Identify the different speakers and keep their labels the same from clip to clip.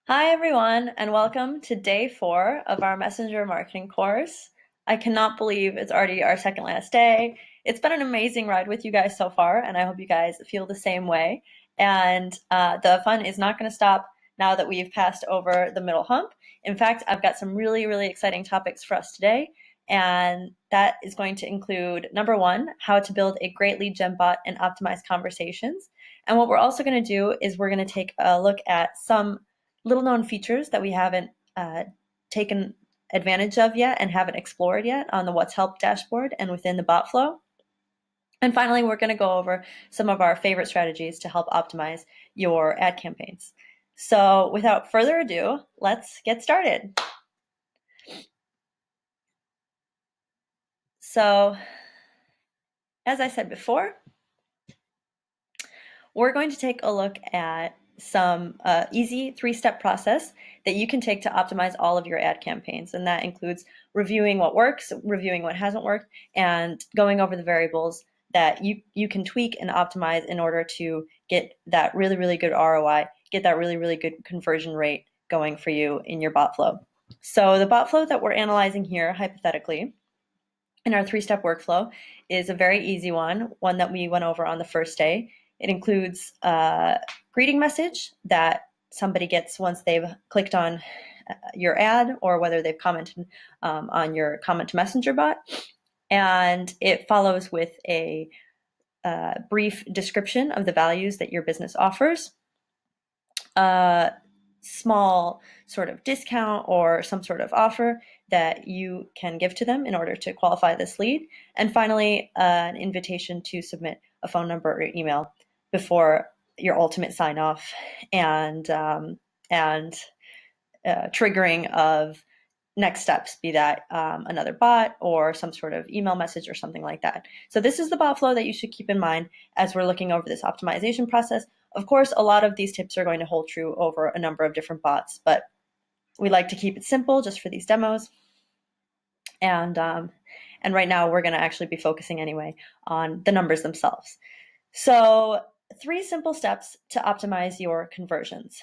Speaker 1: Hi, everyone, and welcome to day 4 of our Messenger Marketing course. I cannot believe it's already our second last day. It's been an amazing ride with you guys so far, and I hope you guys feel the same way. And the fun is not going to stop now that we've passed over the middle hump. In fact, I've got some really, really exciting topics for us today, and that is going to include, number 1, how to build a great lead gen bot and optimize conversations. And what we're also going to do is we're going to take a look at some little known features that we haven't taken advantage of yet and haven't explored yet on the What's Help dashboard and within the bot flow. And finally, we're going to go over some of our favorite strategies to help optimize your ad campaigns. So without further ado, let's get started. So as I said before, we're going to take a look at some easy 3-step process that you can take to optimize all of your ad campaigns. And that includes reviewing what works, reviewing what hasn't worked, and going over the variables that you can tweak and optimize in order to get that really, really good ROI, get that really, really good conversion rate going for you in your bot flow. So the bot flow that we're analyzing here, hypothetically, in our 3-step workflow is a very easy one that we went over on the first day. It includes a greeting message that somebody gets once they've clicked on your ad or whether they've commented on your comment to messenger bot. And it follows with a brief description of the values that your business offers, a small sort of discount or some sort of offer that you can give to them in order to qualify this lead, and finally an invitation to submit a phone number or email before your ultimate sign off and triggering of next steps, be that another bot or some sort of email message or something like that. So this is the bot flow that you should keep in mind as we're looking over this optimization process. Of course, a lot of these tips are going to hold true over a number of different bots, but we like to keep it simple just for these demos. And right now we're going to actually be focusing anyway on the numbers themselves. So 3 simple steps to optimize your conversions.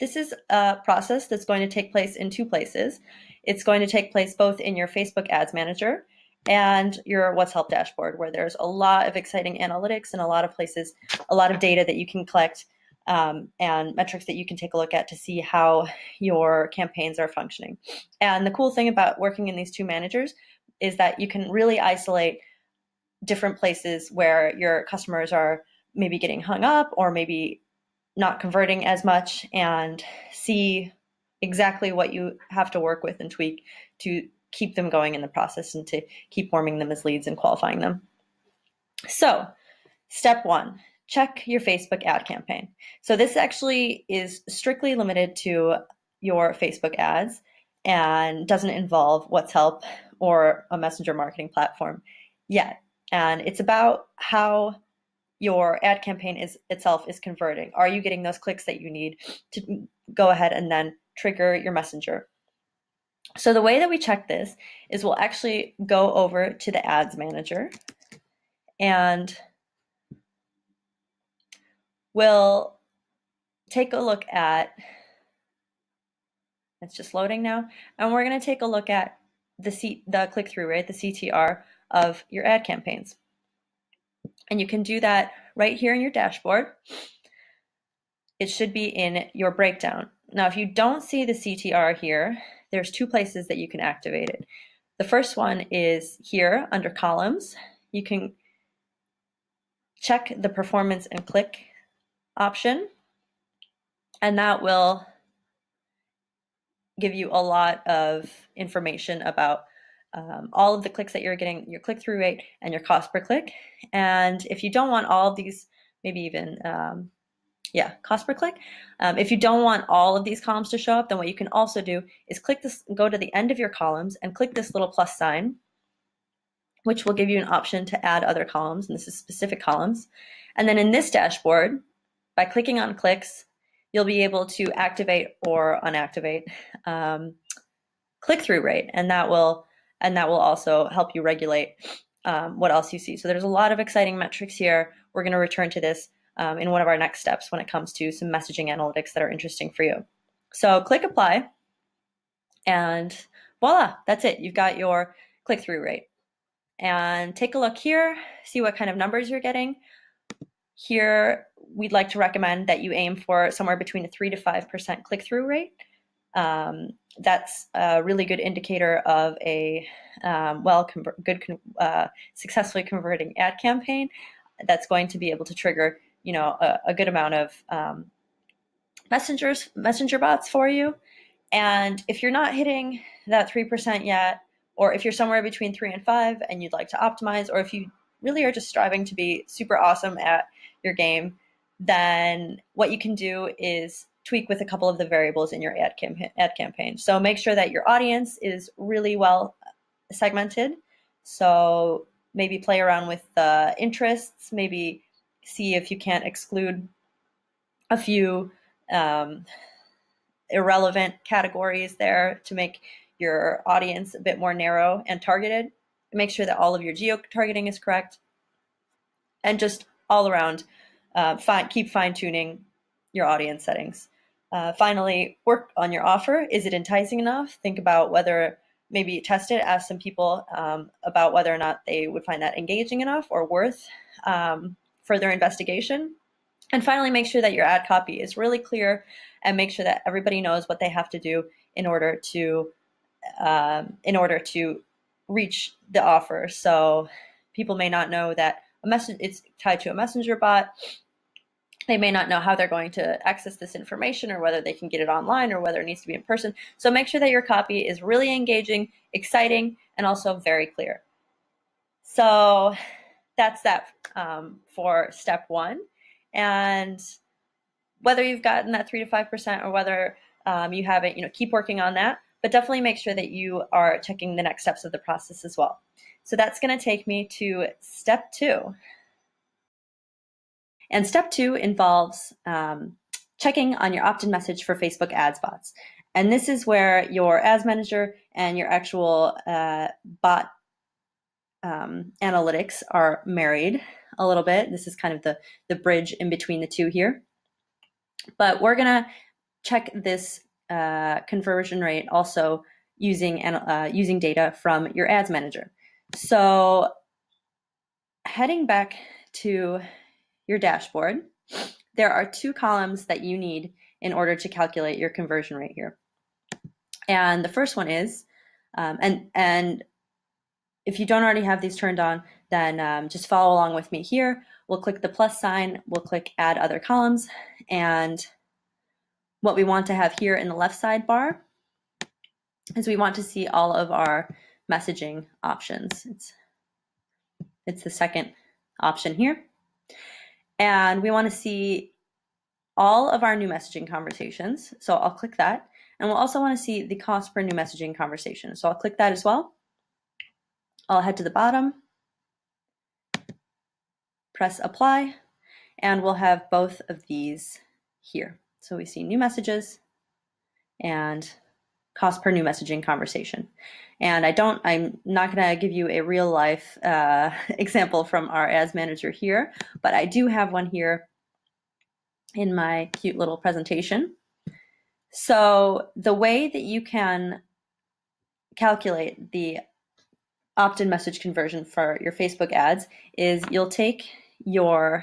Speaker 1: This is a process that's going to take place in 2 places. It's going to take place both in your Facebook Ads Manager and your What's Help dashboard, where there's a lot of exciting analytics and a lot of places, a lot of data that you can collect and metrics that you can take a look at to see how your campaigns are functioning. And the cool thing about working in these 2 managers is that you can really isolate different places where your customers are maybe getting hung up or maybe not converting as much, and see exactly what you have to work with and tweak to keep them going in the process and to keep warming them as leads and qualifying them. So step 1, check your Facebook ad campaign. So this actually is strictly limited to your Facebook ads and doesn't involve What's Help or a messenger marketing platform yet. And it's about how your ad campaign itself is converting. Are you getting those clicks that you need to go ahead and then trigger your messenger? So the way that we check this is we'll actually go over to the ads manager and we'll take a look at, it's just loading now, and we're going to take a look at the click-through rate, the CTR of your ad campaigns. And you can do that right here in your dashboard. It should be in your breakdown. Now, if you don't see the CTR here, there's 2 places that you can activate it. The first one is here under columns. You can check the performance and click option, and that will give you a lot of information about all of the clicks that you're getting, your click-through rate, and your cost per click. And if you don't want all of these, maybe even cost per click. If you don't want all of these columns to show up, then what you can also do is click this, go to the end of your columns and click this little plus sign, which will give you an option to add other columns, and this is specific columns. And then in this dashboard, by clicking on clicks, you'll be able to activate or unactivate click-through rate, and that will also help you regulate what else you see. So there's a lot of exciting metrics here. We're going to return to this in one of our next steps when it comes to some messaging analytics that are interesting for you. So click apply, and voila, that's it. You've got your click-through rate. And take a look here, see what kind of numbers you're getting. Here, we'd like to recommend that you aim for somewhere between a 3 to 5% click-through rate. That's a really good indicator of a successfully converting ad campaign that's going to be able to trigger, a good amount of messenger bots for you. And if you're not hitting that 3% yet, or if you're somewhere between 3 and 5 and you'd like to optimize, or if you really are just striving to be super awesome at your game, then what you can do is tweak with a couple of the variables in your ad campaign. So make sure that your audience is really well segmented. So maybe play around with the interests, maybe see if you can't exclude a few irrelevant categories there to make your audience a bit more narrow and targeted. Make sure that all of your geo-targeting is correct. And just all around, keep fine-tuning your audience settings. Finally, work on your offer. Is it enticing enough? Think about whether, maybe test it, ask some people about whether or not they would find that engaging enough or worth further investigation. And finally, make sure that your ad copy is really clear, and make sure that everybody knows what they have to do in order to reach the offer. So people may not know that it's tied to a messenger bot. They may not know how they're going to access this information, or whether they can get it online, or whether it needs to be in person. So make sure that your copy is really engaging, exciting, and also very clear. So that's that for step 1. And whether you've gotten that 3 to 5% or whether you haven't, keep working on that, but definitely make sure that you are checking the next steps of the process as well. So that's going to take me to step 2. And step 2 involves checking on your opt-in message for Facebook ads bots. And this is where your ads manager and your actual bot analytics are married a little bit. This is kind of the bridge in between the two here. But we're going to check this conversion rate also using data from your ads manager. So heading back to your dashboard, there are 2 columns that you need in order to calculate your conversion rate here. And the first one is, and if you don't already have these turned on, then just follow along with me here. We'll click the plus sign, we'll click add other columns, and what we want to have here in the left sidebar is we want to see all of our messaging options. It's the second option here. And we want to see all of our new messaging conversations. So I'll click that. And we'll also want to see the cost per new messaging conversation. So I'll click that as well. I'll head to the bottom, press apply, and we'll have both of these here. So we see new messages and cost per new messaging conversation. And I'm not going to give you a real life example from our ads manager here, but I do have one here in my cute little presentation. So the way that you can calculate the opt-in message conversion for your Facebook ads is you'll take the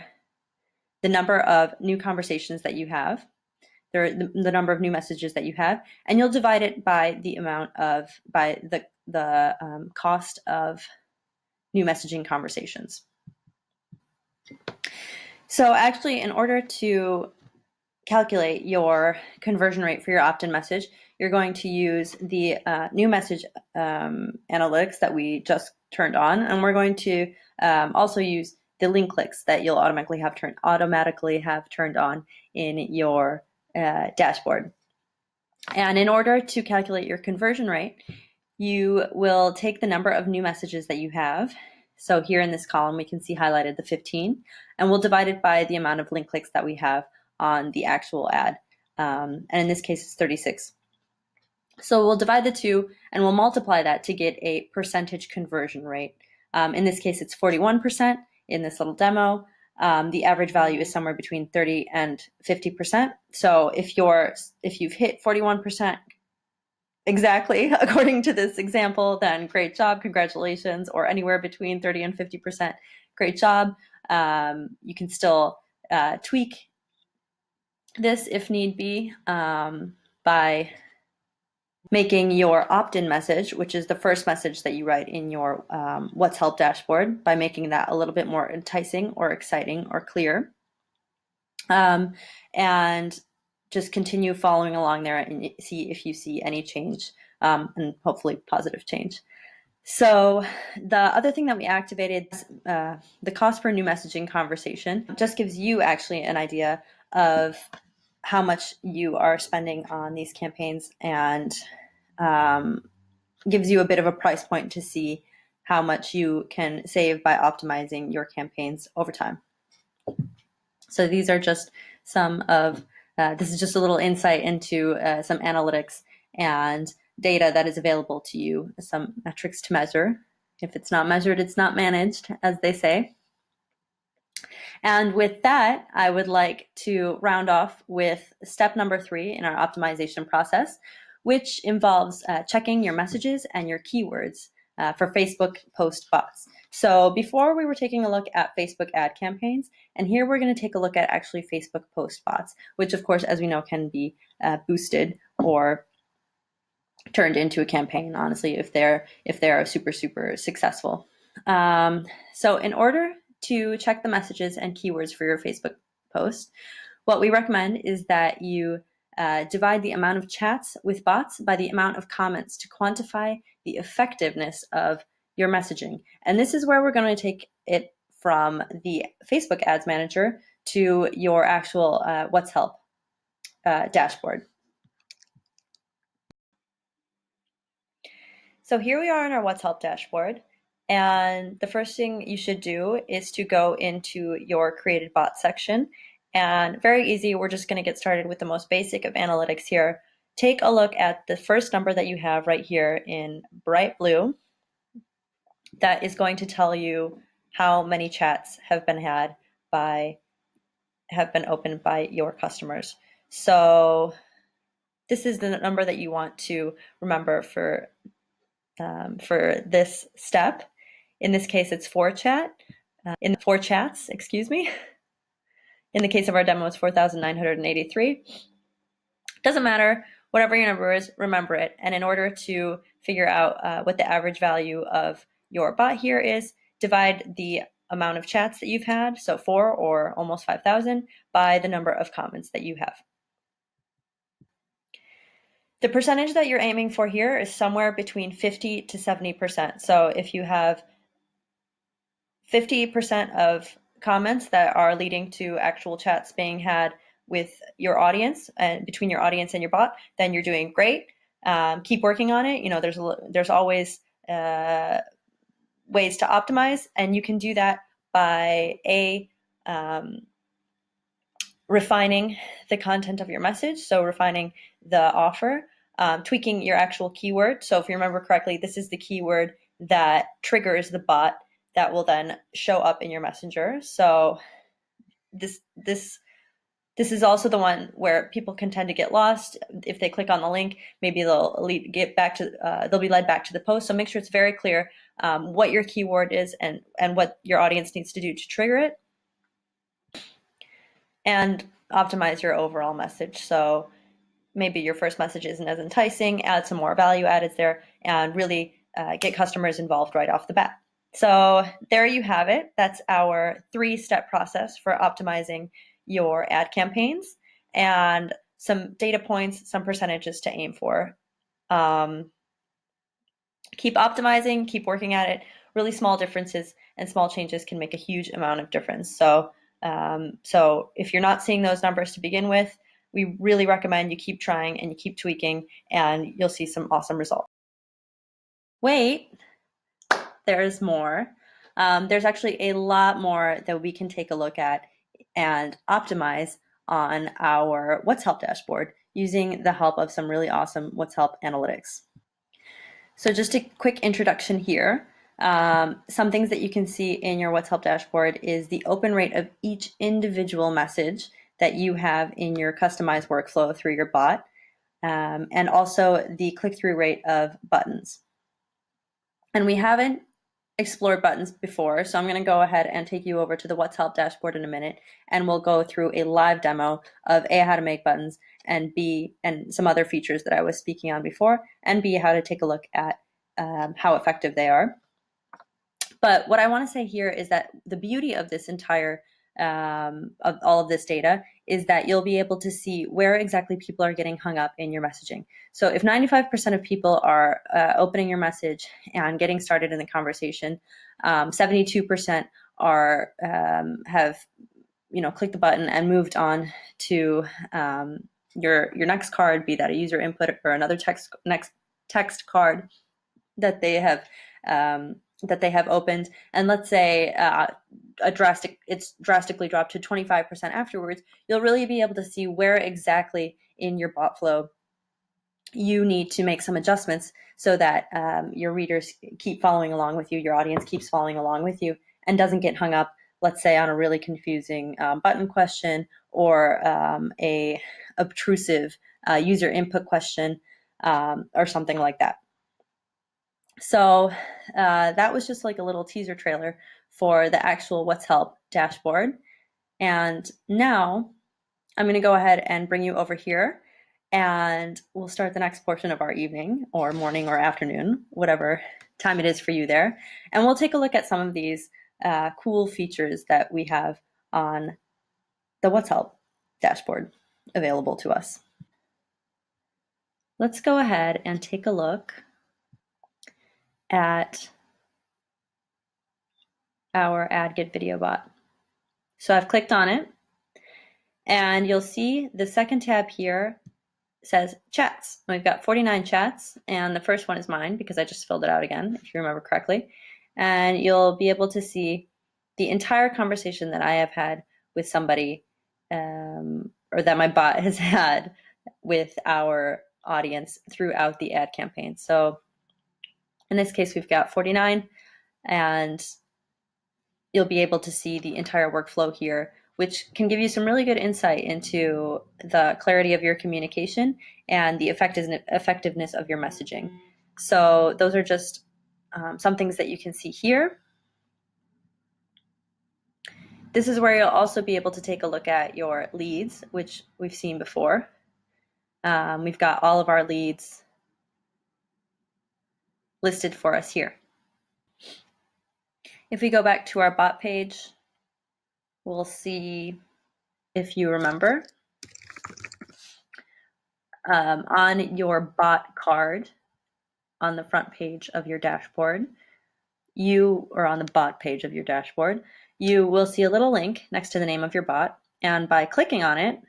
Speaker 1: number of new conversations that you have, the number of new messages that you have, and you'll divide it by the cost of new messaging conversations. So actually, in order to calculate your conversion rate for your opt-in message, you're going to use the new message analytics that we just turned on, and we're going to also use the link clicks that you'll automatically have turned on in your dashboard. And in order to calculate your conversion rate, you will take the number of new messages that you have. So here in this column, we can see highlighted the 15, and we'll divide it by the amount of link clicks that we have on the actual ad. And in this case, it's 36. So we'll divide the two and we'll multiply that to get a percentage conversion rate. In this case, it's 41% in this little demo. the average value is somewhere between 30 and 50%. So if you've hit 41% exactly according to this example, then great job, congratulations. Or anywhere between 30 and 50%, great job. You can still tweak this if need be by making your opt-in message, which is the first message that you write in your What's Help dashboard, by making that a little bit more enticing or exciting or clear. And just continue following along there and see if you see any change, and hopefully positive change. So the other thing that we activated, the cost per new messaging conversation, just gives you actually an idea of how much you are spending on these campaigns, and gives you a bit of a price point to see how much you can save by optimizing your campaigns over time. So these are just some of, this is just a little insight into some analytics and data that is available to you, some metrics to measure. If it's not measured, it's not managed, as they say. And with that, I would like to round off with step number 3 in our optimization process, which involves checking your messages and your keywords for Facebook post bots. So before we were taking a look at Facebook ad campaigns, and here we're going to take a look at actually Facebook post bots, which of course, as we know, can be boosted or turned into a campaign, honestly, if they're super, super successful. So in order to check the messages and keywords for your Facebook post, what we recommend is that you divide the amount of chats with bots by the amount of comments to quantify the effectiveness of your messaging. And this is where we're going to take it from the Facebook Ads Manager to your actual What's Help dashboard. So here we are in our What's Help dashboard. And the first thing you should do is to go into your created bot section. And very easy, we're just going to get started with the most basic of analytics here. Take a look at the first number that you have right here in bright blue. That is going to tell you how many chats have been opened by your customers. So this is the number that you want to remember for this step. In this case, it's 4 chats, excuse me. In the case of our demo, it's 4,983. Doesn't matter, whatever your number is, remember it. And in order to figure out what the average value of your bot here is, divide the amount of chats that you've had, so 4 or almost 5,000, by the number of comments that you have. The percentage that you're aiming for here is somewhere between 50 to 70%. So if you have 50% of comments that are leading to actual chats being had with your audience and between your audience and your bot, then you're doing great. Keep working on it. You know, there's always ways to optimize, and you can do that by refining the content of your message, so refining the offer, tweaking your actual keyword. So if you remember correctly, this is the keyword that triggers the bot that will then show up in your messenger. So this is also the one where people can tend to get lost. If they click on the link, maybe they'll be led back to the post. So make sure it's very clear what your keyword is and what your audience needs to do to trigger it. And optimize your overall message. So maybe your first message isn't as enticing, add some more value added there, and really get customers involved right off the bat. So there you have it. That's our 3-step process for optimizing your ad campaigns, and some data points, some percentages to aim for. Keep optimizing, keep working at it. Really small differences and small changes can make a huge amount of difference. So if you're not seeing those numbers to begin with, we really recommend you keep trying and you keep tweaking, and you'll see some awesome results. Wait, there's more. There's actually a lot more that we can take a look at and optimize on our What's Help dashboard using the help of some really awesome What's Help analytics. So just a quick introduction here. Some things that you can see in your What's Help dashboard is the open rate of each individual message that you have in your customized workflow through your bot, and also the click-through rate of buttons. And we haven't explored buttons before, so I'm going to go ahead and take you over to the What's Help dashboard in a minute, and we'll go through a live demo of A, how to make buttons, and B, and some other features that I was speaking on before, and B, how to take a look at how effective they are. But what I want to say here is that the beauty of this entire of all of this data is that you'll be able to see where exactly people are getting hung up in your messaging. So if 95% of people are opening your message and getting started in the conversation, 72% are have clicked the button and moved on to your next card, be that a user input or another text card that they have opened, and let's say it's drastically dropped to 25% afterwards, you'll really be able to see where exactly in your bot flow you need to make some adjustments so that your readers keep following along with you, your audience keeps following along with you, and doesn't get hung up, let's say, on a really confusing button question or a obtrusive user input question or something like that. So that was just like a little teaser trailer for the actual What's Help dashboard. And now I'm going to go ahead and bring you over here, and we'll start the next portion of our evening or morning or afternoon, whatever time it is for you there. And we'll take a look at some of these cool features that we have on the What's Help dashboard available to us. Let's go ahead and take a look at our Add Get Video bot. So I've clicked on it, and you'll see the second tab here says chats. We've got 49 chats, and the first one is mine because I just filled it out again, if you remember correctly. And you'll be able to see the entire conversation that I have had with somebody, or that my bot has had with our audience throughout the ad campaign. So in this case, we've got 49, and you'll be able to see the entire workflow here, which can give you some really good insight into the clarity of your communication and the effectiveness of your messaging. So those are just some things that you can see here. This is where you'll also be able to take a look at your leads, which we've seen before. We've got all of our leads listed for us here. If we go back to our bot page, we'll see, if you remember, on your bot card on the front page of your dashboard, or on the bot page of your dashboard, you will see a little link next to the name of your bot, and by clicking on it,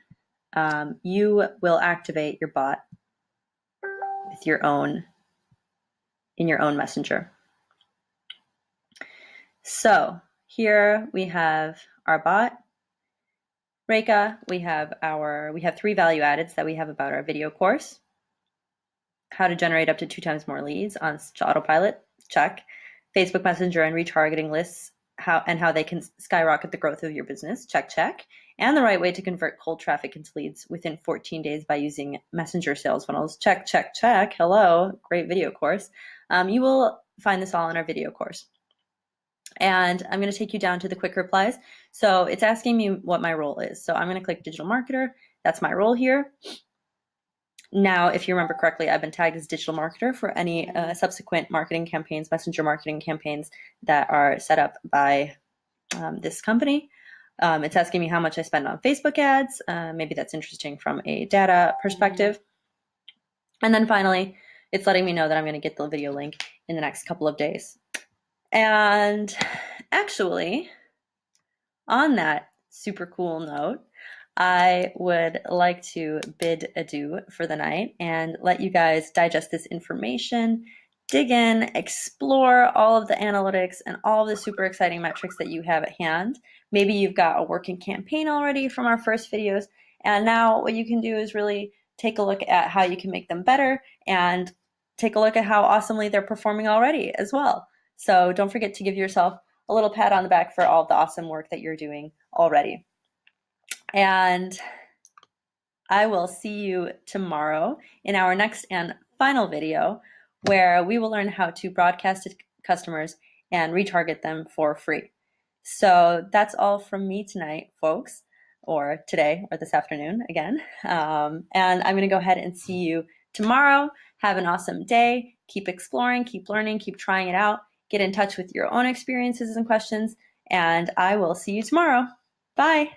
Speaker 1: you will activate your bot with in your own messenger. So here we have our bot, Reka. We have 3 value addeds that we have about our video course. How to generate up to 2 times more leads on autopilot, check. Facebook Messenger and retargeting lists, how they can skyrocket the growth of your business, check. And the right way to convert cold traffic into leads within 14 days by using Messenger sales funnels, check. Hello, great video course. You will find this all in our video course. And I'm going to take you down to the quick replies. So it's asking me what my role is. So I'm going to click digital marketer. That's my role here. Now, if you remember correctly, I've been tagged as digital marketer for any subsequent marketing campaigns, messenger marketing campaigns that are set up by this company. It's asking me how much I spend on Facebook ads. Maybe that's interesting from a data perspective. And then finally, it's letting me know that I'm going to get the video link in the next couple of days. And actually, on that super cool note, I would like to bid adieu for the night and let you guys digest this information, dig in, explore all of the analytics and all of the super exciting metrics that you have at hand. Maybe you've got a working campaign already from our first videos, and now what you can do is really take a look at how you can make them better and take a look at how awesomely they're performing already as well. So don't forget to give yourself a little pat on the back for all of the awesome work that you're doing already. And I will see you tomorrow in our next and final video, where we will learn how to broadcast to customers and retarget them for free. So that's all from me tonight, folks, or today or this afternoon again. And I'm going to go ahead and see you tomorrow. Have an awesome day. Keep exploring, keep learning, keep trying it out. Get in touch with your own experiences and questions, and I will see you tomorrow. Bye.